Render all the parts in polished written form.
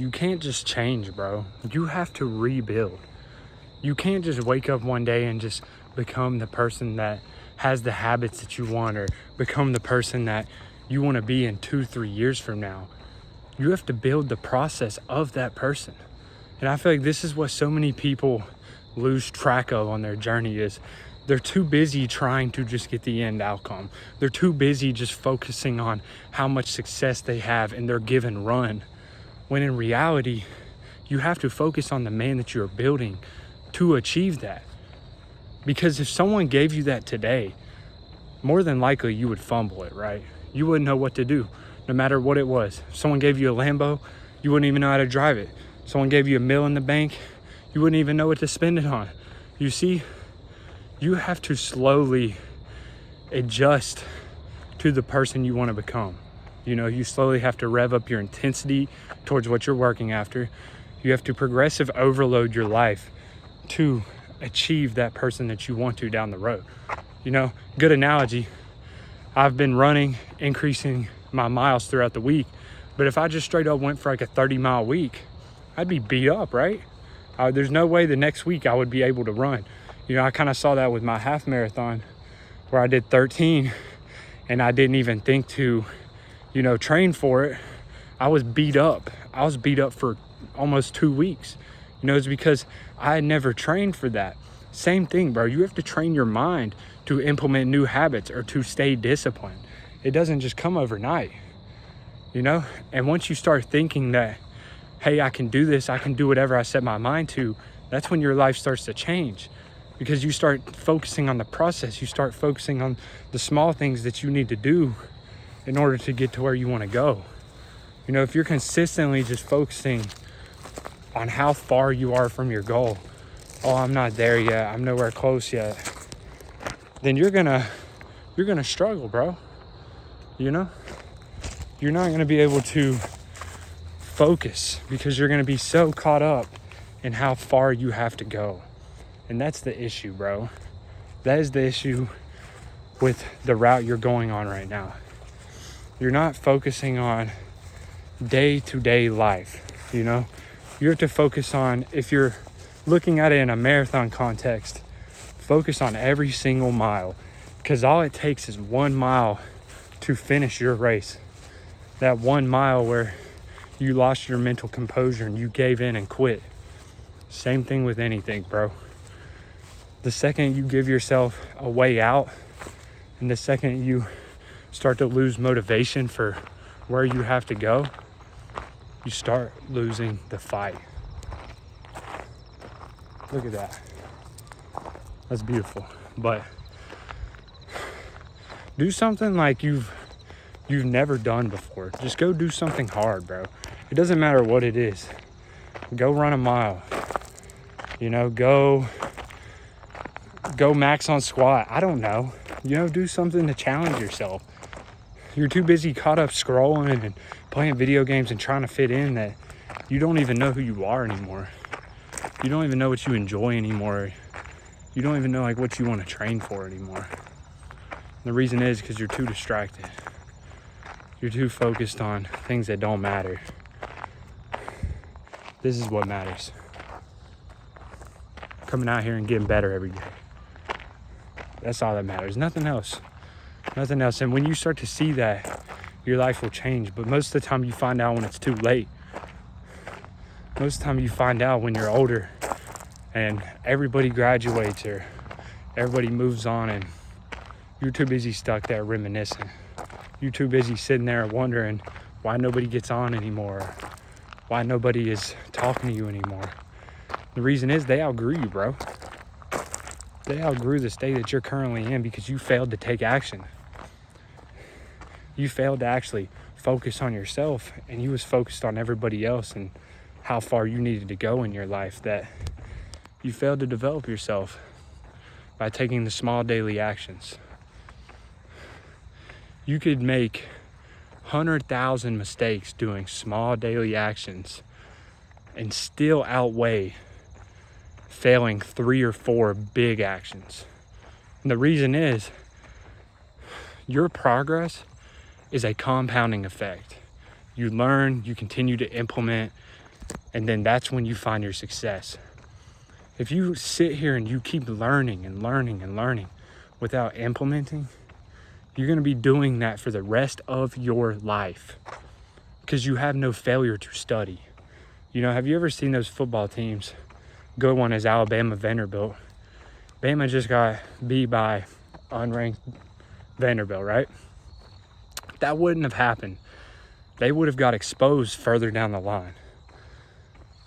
you can't just change, bro. You have to rebuild. You can't just wake up one day and just become the person that has the habits that you want, or become the person that you want to be in 2-3 years from now. You have to build the process of that person. And I feel like this is what so many people lose track of on their journey, is they're too busy trying to just get the end outcome. They're too busy just focusing on how much success they have in their given run, when in reality, you have to focus on the man that you're building to achieve that. Because if someone gave you that today, more than likely you would fumble it, right? You wouldn't know what to do, no matter what it was. If someone gave you a Lambo, you wouldn't even know how to drive it. Someone gave you $1 million in the bank, you wouldn't even know what to spend it on. You see, you have to slowly adjust to the person you want to become. You know, you slowly have to rev up your intensity towards what you're working after. You have to progressive overload your life to achieve that person that you want to down the road. You know, good analogy. I've been running, increasing my miles throughout the week, but if I just straight up went for like a 30-mile week, I'd be beat up, right? There's no way the next week I would be able to run. You know, I kind of saw that with my half marathon, where I did 13 and I didn't even think to, you know, train for it. I was beat up. I was beat up for almost 2 weeks. You know, it's because I had never trained for that. Same thing, bro. You have to train your mind to implement new habits or to stay disciplined. It doesn't just come overnight, you know? And once you start thinking that, hey, I can do this, I can do whatever I set my mind to, that's when your life starts to change, because you start focusing on the process. You start focusing on the small things that you need to do in order to get to where you want to go. You know, if you're consistently just focusing on how far you are from your goal, oh, I'm not there yet, I'm nowhere close yet, then you're gonna struggle, bro. You know, you're not gonna be able to focus, because you're gonna be so caught up in how far you have to go. And that's the issue, bro. That is the issue with the route you're going on right now. You're not focusing on day-to-day life, you know? You have to focus on, if you're looking at it in a marathon context, focus on every single mile, because all it takes is 1 mile to finish your race. That 1 mile where you lost your mental composure and you gave in and quit. Same thing with anything, bro. The second you give yourself a way out, and the second you start to lose motivation for where you have to go, you start losing the fight. Look at that. That's beautiful. But do something like you've never done before. Just go do something hard, bro. It doesn't matter what it is. Go run a mile. You know, go max on squat. I don't know. You know, do something to challenge yourself. You're too busy caught up scrolling and playing video games and trying to fit in that you don't even know who you are anymore. You don't even know what you enjoy anymore. You don't even know like what you want to train for anymore. And the reason is because you're too distracted. You're too focused on things that don't matter. This is what matters. Coming out here and getting better every day. That's all that matters. Nothing else. Nothing else. And when you start to see that, your life will change. But most of the time you find out when it's too late. Most of the time you find out when you're older and everybody graduates or everybody moves on and you're too busy stuck there reminiscing. You're too busy sitting there wondering why nobody gets on anymore, why nobody is talking to you anymore. The reason is they outgrew you, bro. They outgrew the state that you're currently in because you failed to take action. You failed to actually focus on yourself, and you was focused on everybody else and how far you needed to go in your life, that you failed to develop yourself by taking the small daily actions. You could make 100,000 mistakes doing small daily actions and still outweigh failing 3 or 4 big actions. And the reason is your progress is a compounding effect. You learn, you continue to implement, And then that's when you find your success. If you sit here and you keep learning and learning and learning without implementing, you're going to be doing that for the rest of your life because you have no failure to study. You know, have you ever seen those football teams? Good one is Alabama, Vanderbilt. Bama just got beat by unranked Vanderbilt, right? That wouldn't have happened. They would have got exposed further down the line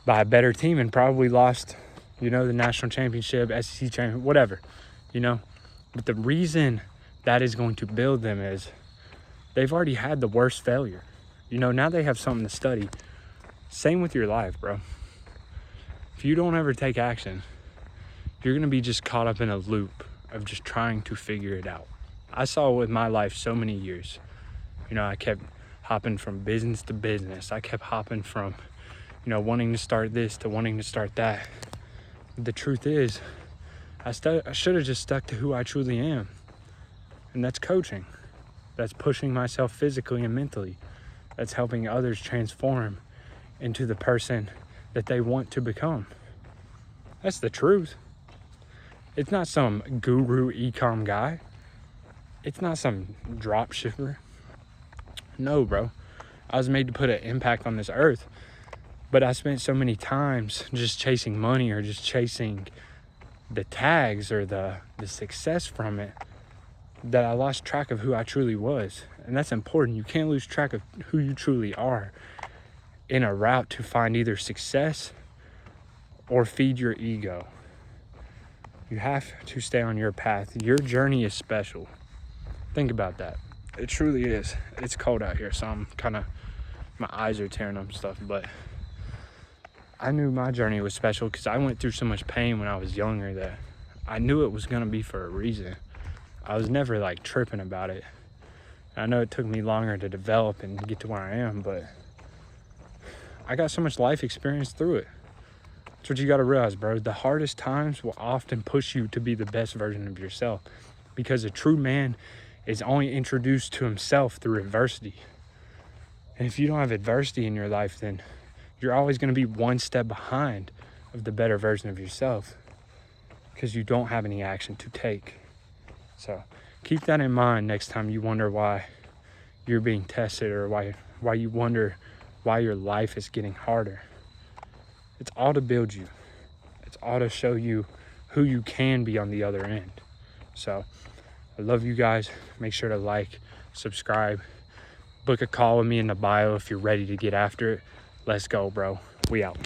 by a better team and probably lost, you know, the national championship, SEC championship, whatever, you know. But the reason that is going to build them is they've already had the worst failure. You know, now they have something to study. Same with your life, bro. If you don't ever take action, you're going to be just caught up in a loop of just trying to figure it out. I saw it with my life so many years. You know, I kept hopping from business to business. I kept hopping from, you know, wanting to start this to wanting to start that. The truth is, I should have just stuck to who I truly am. And that's coaching. That's pushing myself physically and mentally. That's helping others transform into the person that they want to become. That's the truth. It's not some guru e-com guy. It's not some drop shipper. No, bro. I was made to put an impact on this earth, but I spent so many times just chasing money or just chasing the tags or the success from it that I lost track of who I truly was. And that's important. You can't lose track of who you truly are in a route to find either success or feed your ego. You have to stay on your path. Your journey is special. Think about that. It truly is. It's cold out here, so I'm kind of, my eyes are tearing up and stuff, but I knew my journey was special because I went through so much pain when I was younger that I knew it was going to be for a reason. I was never like tripping about it. I know it took me longer to develop and get to where I am, but I got so much life experience through it. That's what you got to realize, bro. The hardest times will often push you to be the best version of yourself because a true man is only introduced to himself through adversity. And if you don't have adversity in your life, then you're always going to be one step behind of the better version of yourself because you don't have any action to take. So keep that in mind next time you wonder why you're being tested or why you wonder why your life is getting harder. It's all to build you. It's all to show you who you can be on the other end. So I love you guys. Make sure to like, subscribe, book a call with me in the bio if you're ready to get after it. Let's go, bro. We out.